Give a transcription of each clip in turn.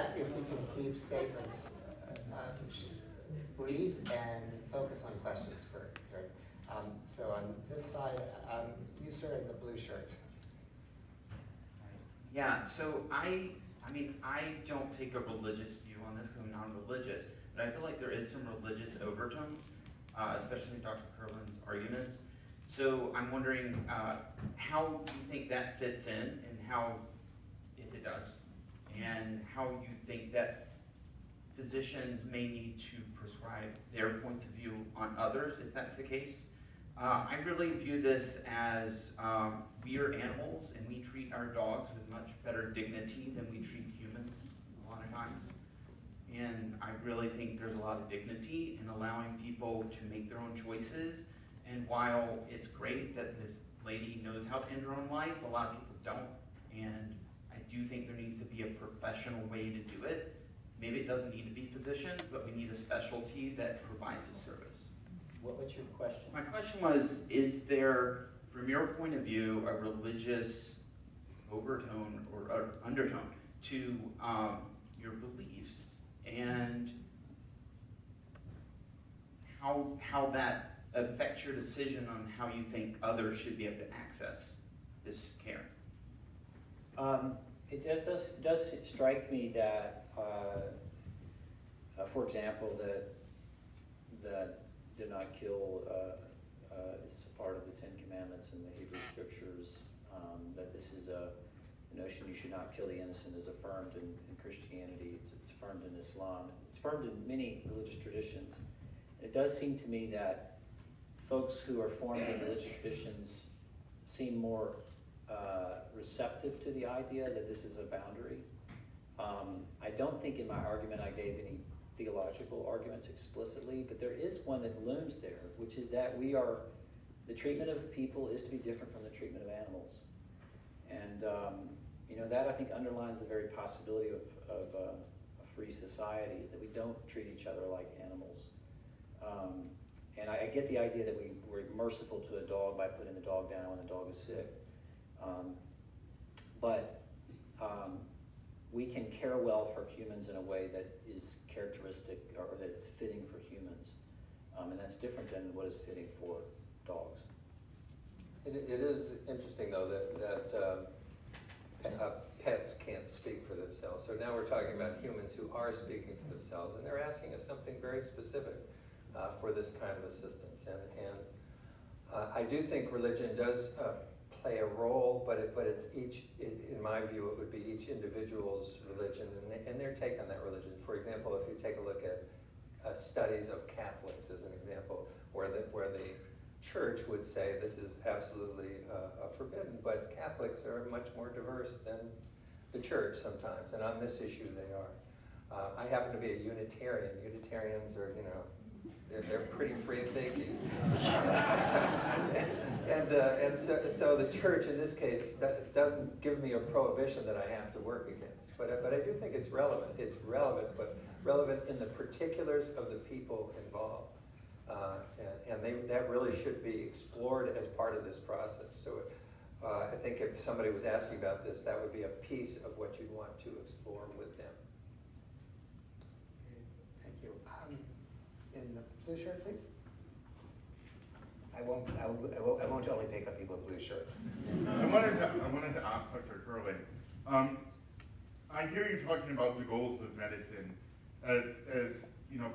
ask if we can keep statements brief and focus on questions for her. So on this side, you sir in the blue shirt. Yeah, so I don't take a religious view on this because I'm non-religious, but I feel like there is some religious overtones, especially in Dr. Curlin's arguments. So I'm wondering how you think that fits in, and how, if it does, and how you think that physicians may need to prescribe their points of view on others, if that's the case. I really view this as we are animals and we treat our dogs with much better dignity than we treat humans a lot of times. And I really think there's a lot of dignity in allowing people to make their own choices. And while it's great that this lady knows how to end her own life, a lot of people don't. And I do think there needs to be a professional way to do it. Maybe it doesn't need to be physicians, but we need a specialty that provides a service. What's your question? My question was, is there, from your point of view, a religious overtone or undertone to your beliefs, and how that affects your decision on how you think others should be able to access this care? It does strike me that, for example, that did not kill is part of the Ten Commandments in the Hebrew Scriptures, that this is a notion you should not kill the innocent is affirmed in Christianity, it's affirmed in Islam, it's affirmed in many religious traditions. And it does seem to me that folks who are formed in religious traditions seem more receptive to the idea that this is a boundary. I don't think in my argument I gave any theological arguments explicitly, but there is one that looms there, which is that the treatment of people is to be different from the treatment of animals. And that I think underlines the very possibility of a free society, is that we don't treat each other like animals. And I get the idea that we're merciful to a dog by putting the dog down when the dog is sick. But we can care well for humans in a way that is characteristic, or that's fitting for humans. And that's different than what is fitting for dogs. It is interesting, though, that pets can't speak for themselves. So now we're talking about humans who are speaking for themselves, and they're asking us something very specific for this kind of assistance. And I do think religion does play a role, but it's in my view, it would be each individual's religion and their take on that religion. For example, if you take a look at studies of Catholics as an example, where the church would say this is absolutely forbidden, but Catholics are much more diverse than the church sometimes, and on this issue they are. I happen to be a Unitarian. Unitarians are, they're pretty free thinking. and so the church in this case doesn't give me a prohibition that I have to work against. But I do think it's relevant. It's relevant, but relevant in the particulars of the people involved. And that really should be explored as part of this process. So I think if somebody was asking about this, that would be a piece of what you'd want to explore with them. Thank you. In the blue shirt, please. I won't only pick up people with blue shirts. I wanted to ask Dr. Curlin. I hear you talking about the goals of medicine as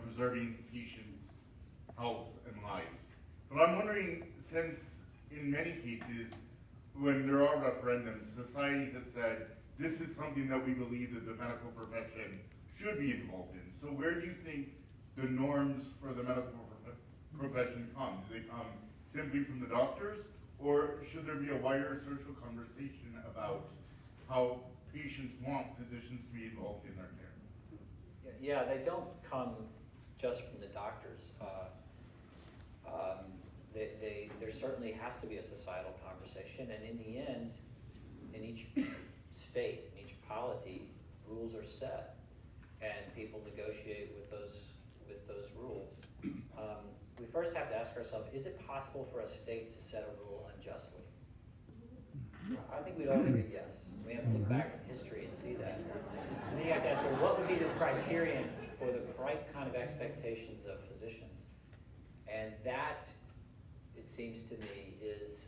preserving patients' health and lives. But I'm wondering, since in many cases, when there are referendums, society has said this is something that we believe that the medical profession should be involved in. So where do you think the norms for the medical profession come? Do they come simply from the doctors, or should there be a wider social conversation about how patients want physicians to be involved in their care? Yeah, they don't come just from the doctors. There certainly has to be a societal conversation, and in the end, in each state, in each polity, rules are set, and people negotiate with those rules. We first have to ask ourselves, is it possible for a state to set a rule unjustly? I think we'd all agree yes. We have to look back in history and see that. So then you have to ask, well, what would be the criterion for the right kind of expectations of physicians? And that, it seems to me, is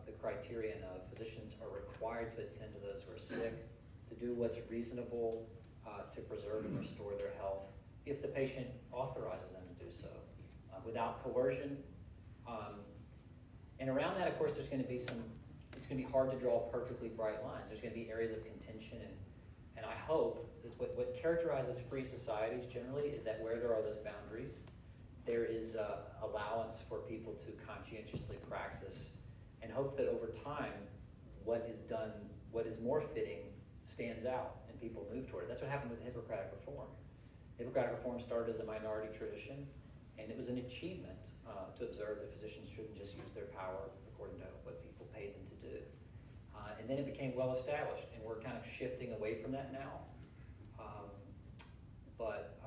the criterion of physicians are required to attend to those who are sick, to do what's reasonable to preserve and restore their health, if the patient authorizes them to do so, without coercion. And around that, of course, there's going to be it's going to be hard to draw perfectly bright lines. There's going to be areas of contention, and I hope that's what characterizes free societies generally is that where there are those boundaries, there is allowance for people to conscientiously practice, and hope that over time, what is more fitting stands out and people move toward it. That's what happened with Hippocratic Reform. Hippocratic Reform started as a minority tradition, and it was an achievement to observe that physicians shouldn't just use their power according to what people paid them to do. And then it became well established, and we're kind of shifting away from that now. But